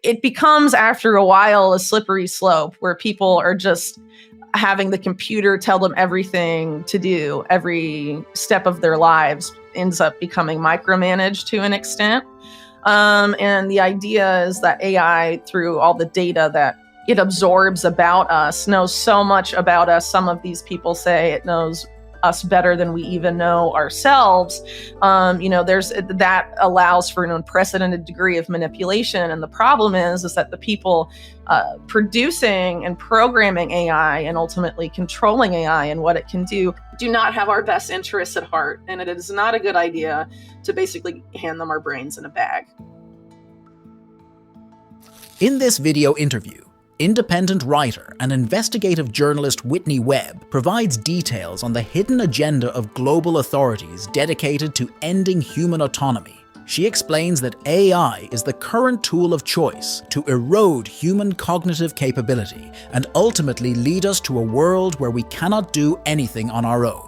it becomes after a while a slippery slope where people are just having the computer tell them everything to do. Every step of their lives ends up becoming micromanaged to an extent. And the idea is that AI, through all the data that it absorbs about us, knows so much about us. Some of these people say it knows us better than we even know ourselves. There's that allows for an unprecedented degree of manipulation. And the problem is that the people producing and programming AI and ultimately controlling AI and what it can do not have our best interests at heart. And it is not a good idea to basically hand them our brains in a bag. In this video interview, independent writer and investigative journalist Whitney Webb provides details on the hidden agenda of global authorities dedicated to ending human autonomy. She explains that AI is the current tool of choice to erode human cognitive capability and ultimately lead us to a world where we cannot do anything on our own.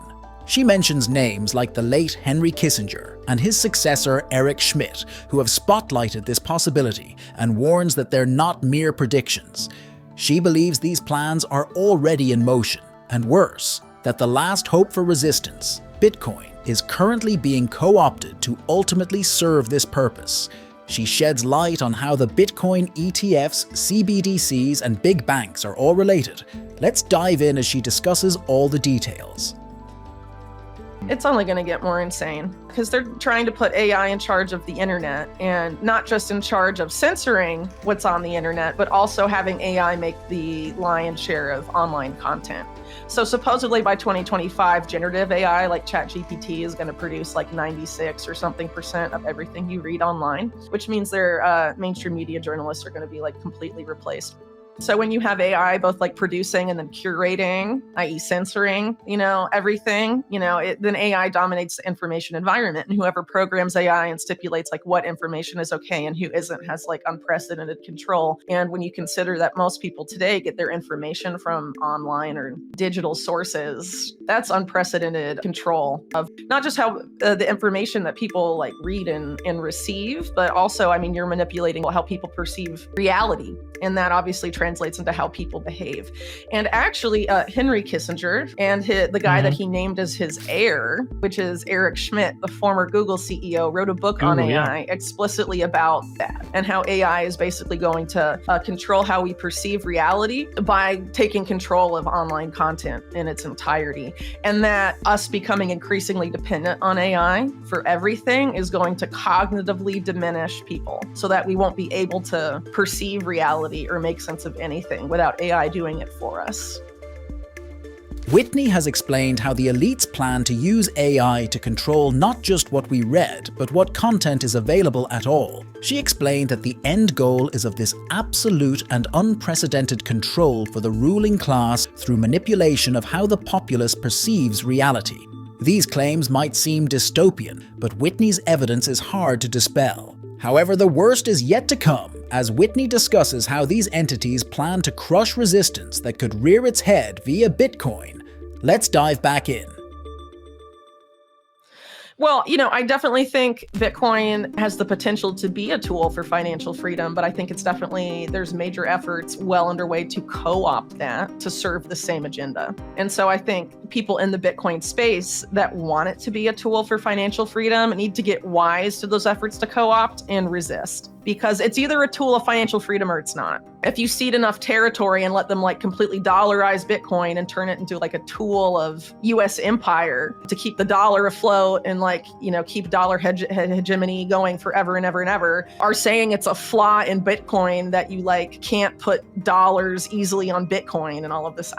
She mentions names like the late Henry Kissinger and his successor Eric Schmidt, who have spotlighted this possibility and warns that they're not mere predictions. She believes these plans are already in motion, and worse, that the last hope for resistance, Bitcoin, is currently being co-opted to ultimately serve this purpose. She sheds light on how the Bitcoin ETFs, CBDCs, and big banks are all related. Let's dive in as she discusses all the details. It's only going to get more insane because they're trying to put AI in charge of the internet, and not just in charge of censoring what's on the internet, but also having AI make the lion's share of online content. So supposedly by 2025, generative AI like ChatGPT is going to produce like 96 or something % of everything you read online, which means their mainstream media journalists are going to be like completely replaced. So when you have AI both like producing and then curating, i.e. censoring, everything, then AI dominates the information environment, and whoever programs AI and stipulates like what information is okay and who isn't has like unprecedented control. And when you consider that most people today get their information from online or digital sources, that's unprecedented control of not just how the information that people like read and receive, but also, you're manipulating how people perceive reality. And that obviously translates into how people behave. And actually, Henry Kissinger and the guy that he named as his heir, which is Eric Schmidt, the former Google CEO, wrote a book on AI explicitly about that and how AI is basically going to control how we perceive reality by taking control of online content in its entirety. And that us becoming increasingly dependent on AI for everything is going to cognitively diminish people so that we won't be able to perceive reality or make sense of anything without AI doing it for us. Whitney has explained how the elites plan to use AI to control not just what we read, but what content is available at all. She explained that the end goal is of this absolute and unprecedented control for the ruling class through manipulation of how the populace perceives reality. These claims might seem dystopian, but Whitney's evidence is hard to dispel. However, the worst is yet to come, as Whitney discusses how these entities plan to crush resistance that could rear its head via Bitcoin. Let's dive back in. Well, I definitely think Bitcoin has the potential to be a tool for financial freedom, but I think there's major efforts well underway to co-opt that to serve the same agenda. And so I think people in the Bitcoin space that want it to be a tool for financial freedom need to get wise to those efforts to co-opt and resist. Because it's either a tool of financial freedom or it's not. If you cede enough territory and let them like completely dollarize Bitcoin and turn it into like a tool of US empire to keep the dollar afloat and keep dollar hegemony going forever and ever and ever, are saying it's a flaw in Bitcoin that you can't put dollars easily on Bitcoin and all of this.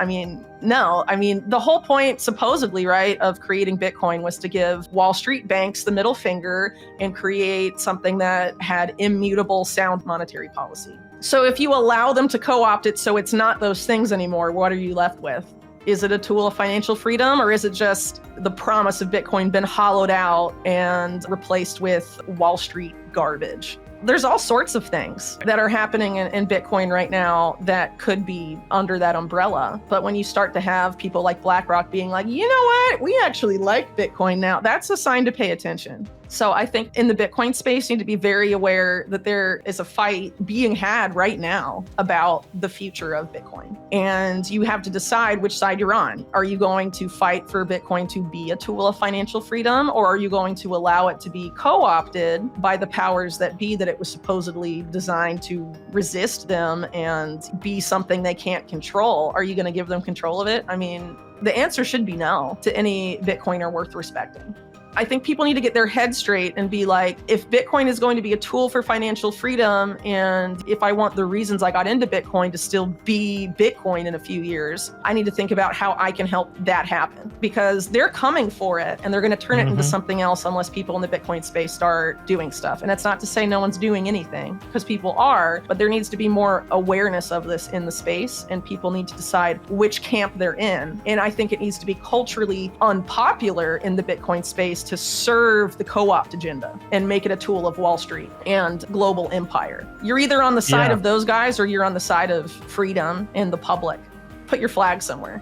No, the whole point supposedly, right, of creating Bitcoin was to give Wall Street banks the middle finger and create something that had immutable sound monetary policy. So if you allow them to co-opt it so it's not those things anymore, what are you left with? Is it a tool of financial freedom, or is it just the promise of Bitcoin been hollowed out and replaced with Wall Street garbage? There's all sorts of things that are happening in Bitcoin right now that could be under that umbrella. But when you start to have people like BlackRock being like, you know what, we actually like Bitcoin now, that's a sign to pay attention. So I think in the Bitcoin space, you need to be very aware that there is a fight being had right now about the future of Bitcoin. And you have to decide which side you're on. Are you going to fight for Bitcoin to be a tool of financial freedom, or are you going to allow it to be co-opted by the powers that be that it was supposedly designed to resist them and be something they can't control? Are you going to give them control of it? I mean, the answer should be no to any Bitcoiner worth respecting. I think people need to get their head straight and be like, if Bitcoin is going to be a tool for financial freedom, and if I want the reasons I got into Bitcoin to still be Bitcoin in a few years, I need to think about how I can help that happen, because they're coming for it and they're going to turn it into something else unless people in the Bitcoin space start doing stuff. And that's not to say no one's doing anything, because people are, but there needs to be more awareness of this in the space, and people need to decide which camp they're in. And I think it needs to be culturally unpopular in the Bitcoin space to serve the co-opt agenda and make it a tool of Wall Street and global empire. You're either on the side of those guys or you're on the side of freedom and the public. Put your flag somewhere.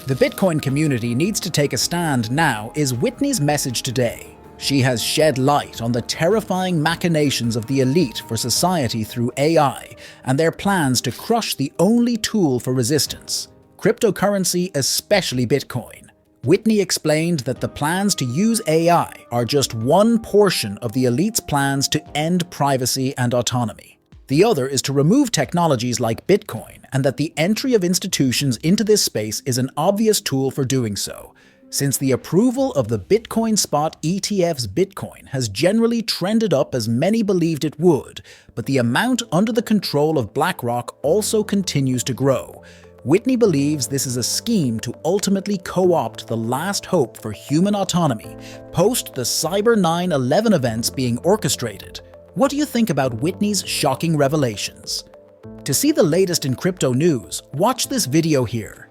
The Bitcoin community needs to take a stand now is Whitney's message today. She has shed light on the terrifying machinations of the elite for society through AI and their plans to crush the only tool for resistance, cryptocurrency, especially Bitcoin. Whitney explained that the plans to use AI are just one portion of the elite's plans to end privacy and autonomy. The other is to remove technologies like Bitcoin, and that the entry of institutions into this space is an obvious tool for doing so, since the approval of the Bitcoin spot ETF's Bitcoin has generally trended up as many believed it would, but the amount under the control of BlackRock also continues to grow. Whitney believes this is a scheme to ultimately co-opt the last hope for human autonomy post the Cyber 9/11 events being orchestrated. What do you think about Whitney's shocking revelations? To see the latest in crypto news, watch this video here.